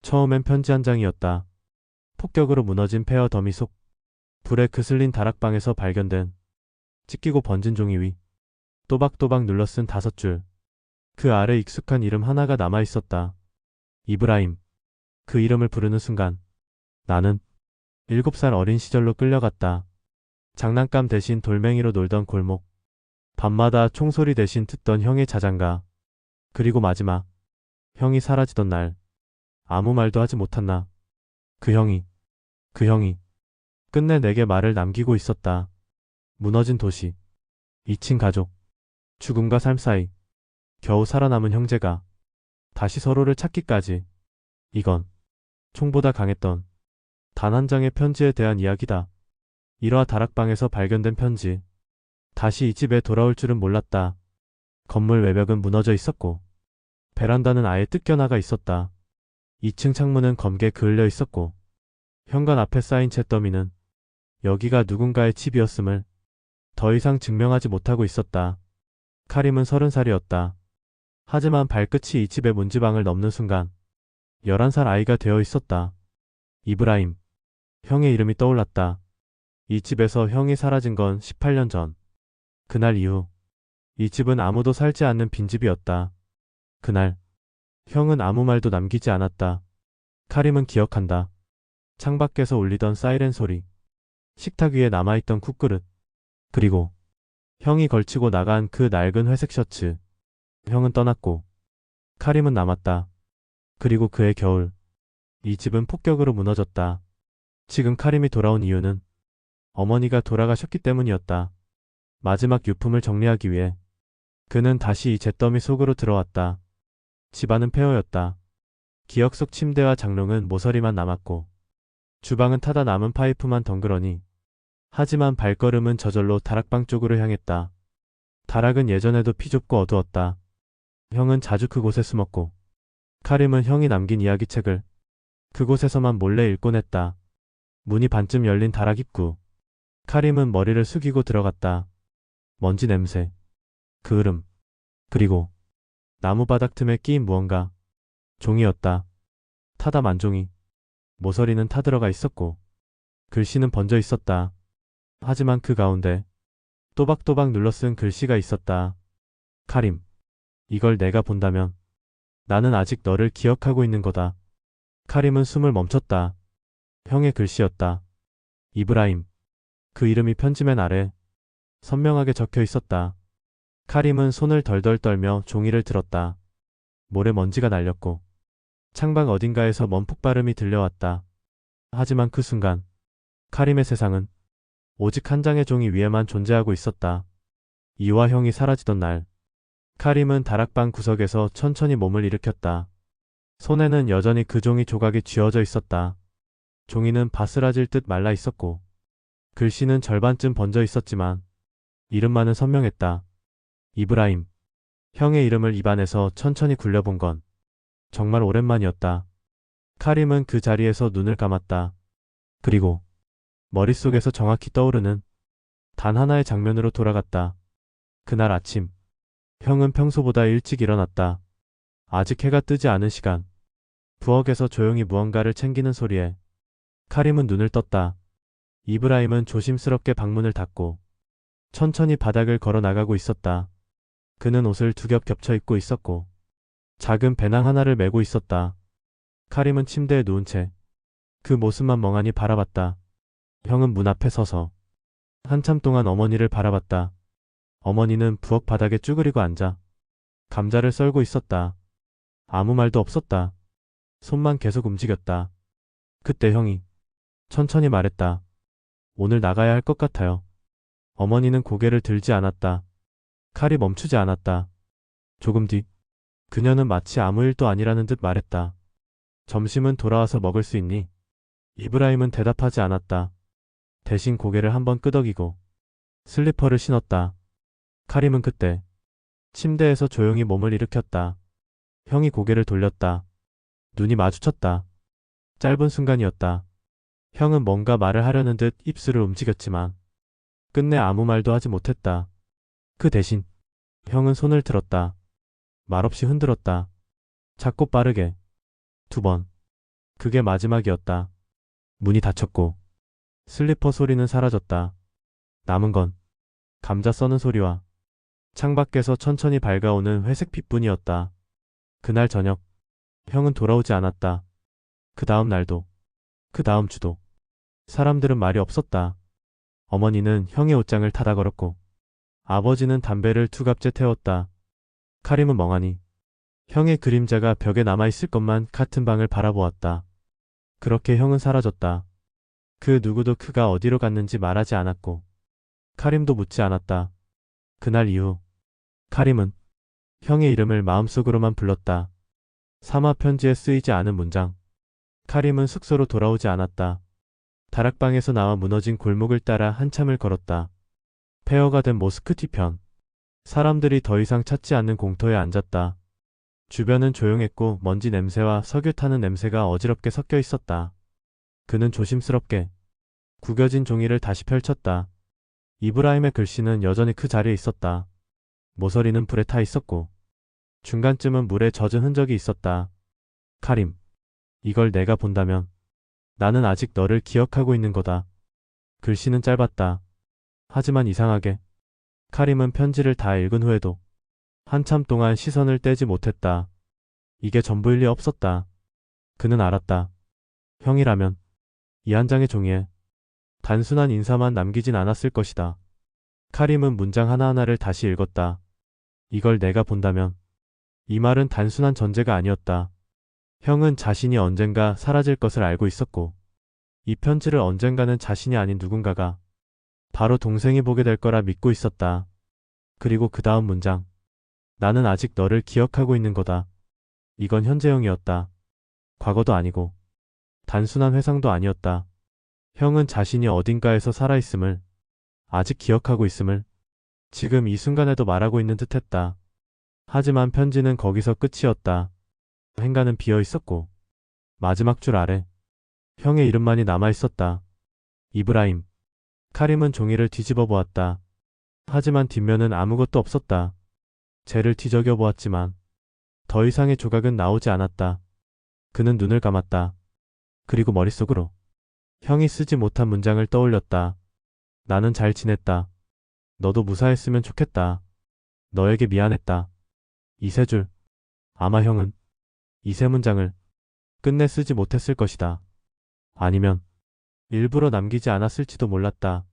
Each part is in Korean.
처음엔 편지 한 장이었다. 폭격으로 무너진 폐허 더미 속 불에 그슬린 다락방에서 발견된 찢기고 번진 종이 위 또박또박 눌러 쓴 5줄. 그 아래 익숙한 이름 하나가 남아 있었다. 이브라임. 그 이름을 부르는 순간 나는 7살 어린 시절로 끌려갔다. 장난감 대신 돌멩이로 놀던 골목. 밤마다 총소리 대신 듣던 형의 자장가. 그리고 마지막 형이 사라지던 날 아무 말도 하지 못한 나. 그 형이 그 형이 끝내 내게 말을 남기고 있었다. 무너진 도시, 잊힌 가족, 죽음과 삶 사이 겨우 살아남은 형제가 다시 서로를 찾기까지. 이건 총보다 강했던 단 한 장의 편지에 대한 이야기다. 일화 다락방에서 발견된 편지. 다시 이 집에 돌아올 줄은 몰랐다. 건물 외벽은 무너져 있었고 베란다는 아예 뜯겨나가 있었다. 2층 창문은 검게 그을려 있었고 현관 앞에 쌓인 잿더미는 여기가 누군가의 집이었음을 더 이상 증명하지 못하고 있었다. 카림은 30살이었다. 하지만 발끝이 이 집의 문지방을 넘는 순간 11살 아이가 되어 있었다. 이브라임. 형의 이름이 떠올랐다. 이 집에서 형이 사라진 건 18년 전. 그날 이후 이 집은 아무도 살지 않는 빈집이었다. 그날 형은 아무 말도 남기지 않았다. 카림은 기억한다. 창밖에서 울리던 사이렌 소리, 식탁 위에 남아있던 쿡그릇, 그리고 형이 걸치고 나간 그 낡은 회색 셔츠. 형은 떠났고 카림은 남았다. 그리고 그해 겨울 이 집은 폭격으로 무너졌다. 지금 카림이 돌아온 이유는 어머니가 돌아가셨기 때문이었다. 마지막 유품을 정리하기 위해 그는 다시 이 잿더미 속으로 들어왔다. 집안은 폐허였다. 기억 속 침대와 장롱은 모서리만 남았고 주방은 타다 남은 파이프만 덩그러니. 하지만 발걸음은 저절로 다락방 쪽으로 향했다. 다락은 예전에도 피좁고 어두웠다. 형은 자주 그곳에 숨었고 카림은 형이 남긴 이야기책을 그곳에서만 몰래 읽곤 했다. 문이 반쯤 열린 다락 입구. 카림은 머리를 숙이고 들어갔다. 먼지 냄새, 그 흐름, 그리고 나무 바닥 틈에 끼인 무언가. 종이였다. 타다 만종이. 모서리는 타들어가 있었고 글씨는 번져 있었다. 하지만 그 가운데 또박또박 눌러 쓴 글씨가 있었다. 카림, 이걸 내가 본다면 나는 아직 너를 기억하고 있는 거다. 카림은 숨을 멈췄다. 형의 글씨였다. 이브라임. 그 이름이 편지맨 아래 선명하게 적혀 있었다. 카림은 손을 덜덜 떨며 종이를 들었다. 모래먼지가 날렸고 창밖 어딘가에서 먼 폭발음이 들려왔다. 하지만 그 순간 카림의 세상은 오직 한 장의 종이 위에만 존재하고 있었다. 이와 형이 사라지던 날 카림은 다락방 구석에서 천천히 몸을 일으켰다. 손에는 여전히 그 종이 조각이 쥐어져 있었다. 종이는 바스라질 듯 말라 있었고 글씨는 절반쯤 번져 있었지만 이름만은 선명했다. 이브라임. 형의 이름을 입안에서 천천히 굴려본 건 정말 오랜만이었다. 카림은 그 자리에서 눈을 감았다. 그리고 머릿속에서 정확히 떠오르는 단 하나의 장면으로 돌아갔다. 그날 아침 형은 평소보다 일찍 일어났다. 아직 해가 뜨지 않은 시간. 부엌에서 조용히 무언가를 챙기는 소리에 카림은 눈을 떴다. 이브라임은 조심스럽게 방문을 닫고 천천히 바닥을 걸어 나가고 있었다. 그는 옷을 두 겹 겹쳐 입고 있었고 작은 배낭 하나를 메고 있었다. 카림은 침대에 누운 채 그 모습만 멍하니 바라봤다. 형은 문 앞에 서서 한참 동안 어머니를 바라봤다. 어머니는 부엌 바닥에 쭈그리고 앉아 감자를 썰고 있었다. 아무 말도 없었다. 손만 계속 움직였다. 그때 형이 천천히 말했다. 오늘 나가야 할 것 같아요. 어머니는 고개를 들지 않았다. 칼이 멈추지 않았다. 조금 뒤 그녀는 마치 아무 일도 아니라는 듯 말했다. 점심은 돌아와서 먹을 수 있니? 이브라임은 대답하지 않았다. 대신 고개를 한번 끄덕이고 슬리퍼를 신었다. 카림은 그때 침대에서 조용히 몸을 일으켰다. 형이 고개를 돌렸다. 눈이 마주쳤다. 짧은 순간이었다. 형은 뭔가 말을 하려는 듯 입술을 움직였지만 끝내 아무 말도 하지 못했다. 그 대신 형은 손을 들었다. 말없이 흔들었다. 작고 빠르게 2번. 그게 마지막이었다. 문이 닫혔고 슬리퍼 소리는 사라졌다. 남은 건 감자 써는 소리와 창밖에서 천천히 밝아오는 회색 빛뿐이었다. 그날 저녁 형은 돌아오지 않았다. 그 다음 날도, 그 다음 주도. 사람들은 말이 없었다. 어머니는 형의 옷장을 닫아 걸었고 아버지는 담배를 두 갑째 태웠다. 카림은 멍하니 형의 그림자가 벽에 남아있을 것만 같은 방을 바라보았다. 그렇게 형은 사라졌다. 그 누구도 그가 어디로 갔는지 말하지 않았고 카림도 묻지 않았다. 그날 이후 카림은 형의 이름을 마음속으로만 불렀다. 사마 편지에 쓰이지 않은 문장. 카림은 숙소로 돌아오지 않았다. 다락방에서 나와 무너진 골목을 따라 한참을 걸었다. 폐허가 된 모스크티 편. 사람들이 더 이상 찾지 않는 공터에 앉았다. 주변은 조용했고 먼지 냄새와 석유 타는 냄새가 어지럽게 섞여 있었다. 그는 조심스럽게 구겨진 종이를 다시 펼쳤다. 이브라임의 글씨는 여전히 그 자리에 있었다. 모서리는 불에 타 있었고 중간쯤은 물에 젖은 흔적이 있었다. 카림, 이걸 내가 본다면 나는 아직 너를 기억하고 있는 거다. 글씨는 짧았다. 하지만 이상하게 카림은 편지를 다 읽은 후에도 한참 동안 시선을 떼지 못했다. 이게 전부일 리 없었다. 그는 알았다. 형이라면 이 한 장의 종이에 단순한 인사만 남기진 않았을 것이다. 카림은 문장 하나하나를 다시 읽었다. 이걸 내가 본다면. 이 말은 단순한 전제가 아니었다. 형은 자신이 언젠가 사라질 것을 알고 있었고 이 편지를 언젠가는 자신이 아닌 누군가가 바로 동생이 보게 될 거라 믿고 있었다. 그리고 그 다음 문장. 나는 아직 너를 기억하고 있는 거다. 이건 현재형이었다. 과거도 아니고 단순한 회상도 아니었다. 형은 자신이 어딘가에서 살아있음을, 아직 기억하고 있음을 지금 이 순간에도 말하고 있는 듯했다. 하지만 편지는 거기서 끝이었다. 행간은 비어 있었고 마지막 줄 아래 형의 이름만이 남아있었다. 이브라임. 카림은 종이를 뒤집어 보았다. 하지만 뒷면은 아무것도 없었다. 쟤를 뒤적여 보았지만 더 이상의 조각은 나오지 않았다. 그는 눈을 감았다. 그리고 머릿속으로 형이 쓰지 못한 문장을 떠올렸다. 나는 잘 지냈다. 너도 무사했으면 좋겠다. 너에게 미안했다. 이 세 줄. 아마 형은 이 세 문장을 끝내 쓰지 못했을 것이다. 아니면 일부러 남기지 않았을지도 몰랐다.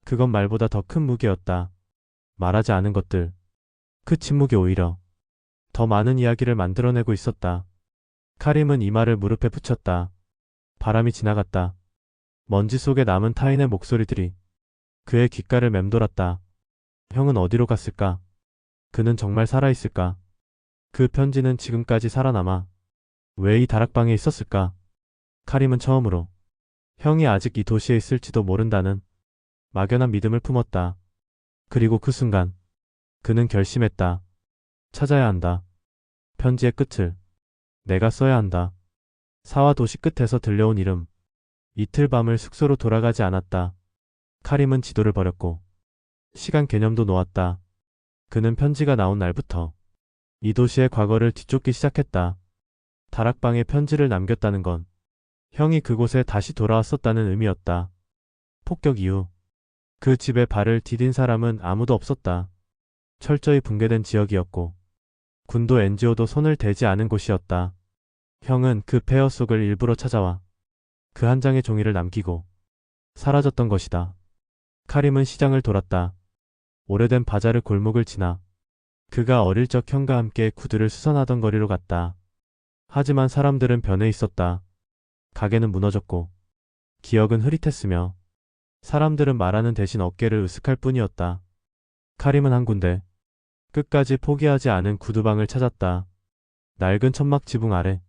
그건 말보다 더 큰 무게였다. 말하지 않은 것들. 그 침묵이 오히려 더 많은 이야기를 만들어내고 있었다. 카림은 이 말을 무릎에 붙였다. 바람이 지나갔다. 먼지 속에 남은 타인의 목소리들이 그의 귓가를 맴돌았다. 형은 어디로 갔을까? 그는 정말 살아있을까? 그 편지는 지금까지 살아남아 왜 이 다락방에 있었을까? 카림은 처음으로 형이 아직 이 도시에 있을지도 모른다는 막연한 믿음을 품었다. 그리고 그 순간 그는 결심했다. 찾아야 한다. 편지의 끝을 내가 써야 한다. 사와 도시 끝에서 들려온 이름. 이틀 밤을 숙소로 돌아가지 않았다. 카림은 지도를 버렸고 시간 개념도 놓았다. 그는 편지가 나온 날부터 이 도시의 과거를 뒤쫓기 시작했다. 다락방에 편지를 남겼다는 건 형이 그곳에 다시 돌아왔었다는 의미였다. 폭격 이후 그 집에 발을 디딘 사람은 아무도 없었다. 철저히 붕괴된 지역이었고 군도 NGO도 손을 대지 않은 곳이었다. 형은 그 폐허 속을 일부러 찾아와 그 한 장의 종이를 남기고 사라졌던 것이다. 카림은 시장을 돌았다. 오래된 바자르 골목을 지나 그가 어릴 적 형과 함께 구두를 수선하던 거리로 갔다. 하지만 사람들은 변해 있었다. 가게는 무너졌고 기억은 흐릿했으며 사람들은 말하는 대신 어깨를 으쓱할 뿐이었다. 카림은 한 군데 끝까지 포기하지 않은 구두방을 찾았다. 낡은 천막 지붕 아래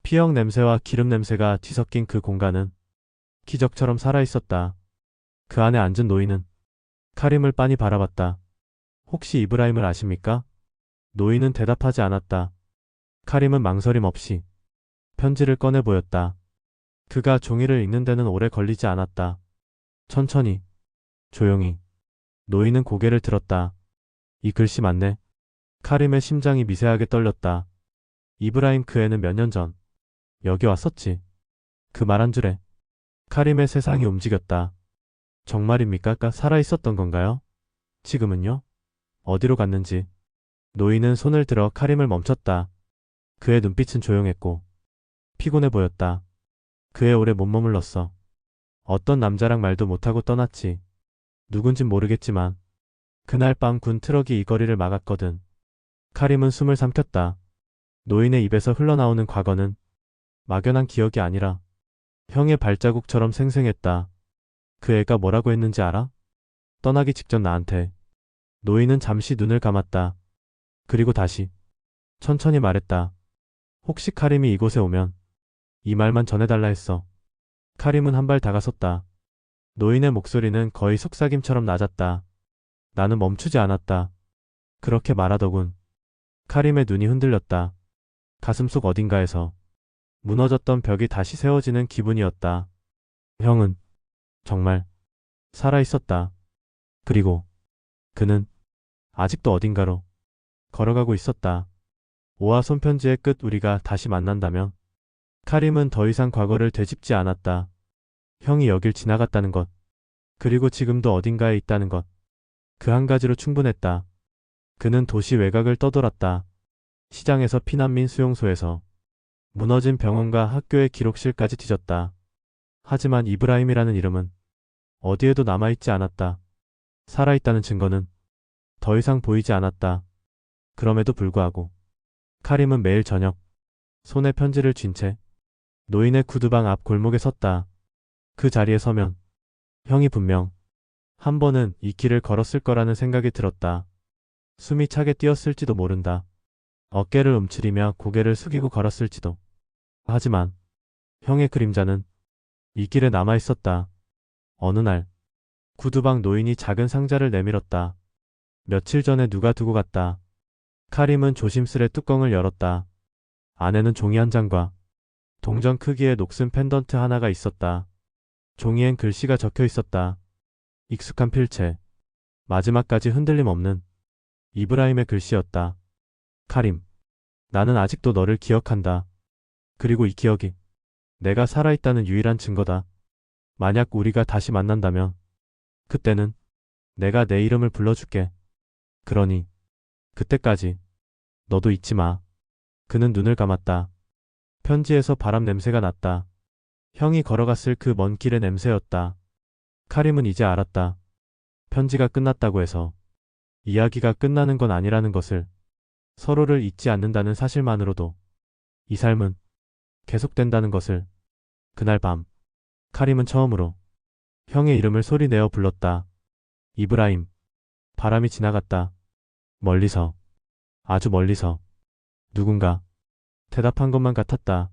피형 냄새와 기름 냄새가 뒤섞인 그 공간은 기적처럼 살아있었다. 그 안에 앉은 노인은 카림을 빤히 바라봤다. 혹시 이브라임을 아십니까? 노인은 대답하지 않았다. 카림은 망설임 없이 편지를 꺼내 보였다. 그가 종이를 읽는 데는 오래 걸리지 않았다. 천천히, 조용히. 노인은 고개를 들었다. 이 글씨 맞네. 카림의 심장이 미세하게 떨렸다. 이브라임 그 애는 몇 년 전 여기 왔었지. 그 말 한 줄에 카림의 세상이 움직였다. 정말입니까? 살아있었던 건가요? 지금은요? 어디로 갔는지. 노인은 손을 들어 카림을 멈췄다. 그의 눈빛은 조용했고 피곤해 보였다. 그의 오래 못 머물렀어. 어떤 남자랑 말도 못하고 떠났지. 누군진 모르겠지만 그날 밤 군 트럭이 이 거리를 막았거든. 카림은 숨을 삼켰다. 노인의 입에서 흘러나오는 과거는 막연한 기억이 아니라 형의 발자국처럼 생생했다. 그 애가 뭐라고 했는지 알아? 떠나기 직전 나한테. 노인은 잠시 눈을 감았다. 그리고 다시 천천히 말했다. 혹시 카림이 이곳에 오면 이 말만 전해달라 했어. 카림은 한 발 다가섰다. 노인의 목소리는 거의 속삭임처럼 낮았다. 나는 멈추지 않았다. 그렇게 말하더군. 카림의 눈이 흔들렸다. 가슴속 어딘가에서 무너졌던 벽이 다시 세워지는 기분이었다. 형은 정말 살아있었다. 그리고 그는 아직도 어딘가로 걸어가고 있었다. 오화 손편지의 끝 우리가 다시 만난다면 카림은 더 이상 과거를 되짚지 않았다. 형이 여길 지나갔다는 것, 그리고 지금도 어딘가에 있다는 것, 그 한 가지로 충분했다. 그는 도시 외곽을 떠돌았다. 시장에서 피난민 수용소에서 무너진 병원과 학교의 기록실까지 뒤졌다. 하지만 이브라임이라는 이름은 어디에도 남아있지 않았다. 살아있다는 증거는 더 이상 보이지 않았다. 그럼에도 불구하고 카림은 매일 저녁 손에 편지를 쥔 채 노인의 구두방 앞 골목에 섰다. 그 자리에 서면 형이 분명 한 번은 이 길을 걸었을 거라는 생각이 들었다. 숨이 차게 뛰었을지도 모른다. 어깨를 움츠리며 고개를 숙이고 걸었을지도. 하지만 형의 그림자는 이 길에 남아있었다. 어느 날 구두방 노인이 작은 상자를 내밀었다. 며칠 전에 누가 두고 갔다. 카림은 조심스레 뚜껑을 열었다. 안에는 종이 한 장과 동전 크기의 녹슨 펜던트 하나가 있었다. 종이엔 글씨가 적혀 있었다. 익숙한 필체. 마지막까지 흔들림 없는 이브라임의 글씨였다. 카림, 나는 아직도 너를 기억한다. 그리고 이 기억이 내가 살아있다는 유일한 증거다. 만약 우리가 다시 만난다면 그때는 내가 내 이름을 불러줄게. 그러니 그때까지 너도 잊지 마. 그는 눈을 감았다. 편지에서 바람 냄새가 났다. 형이 걸어갔을 그 먼 길의 냄새였다. 카림은 이제 알았다. 편지가 끝났다고 해서 이야기가 끝나는 건 아니라는 것을, 서로를 잊지 않는다는 사실만으로도 이 삶은 계속된다는 것을. 그날 밤 카림은 처음으로 형의 이름을 소리내어 불렀다. 이브라임. 바람이 지나갔다. 멀리서, 아주 멀리서 누군가 대답한 것만 같았다.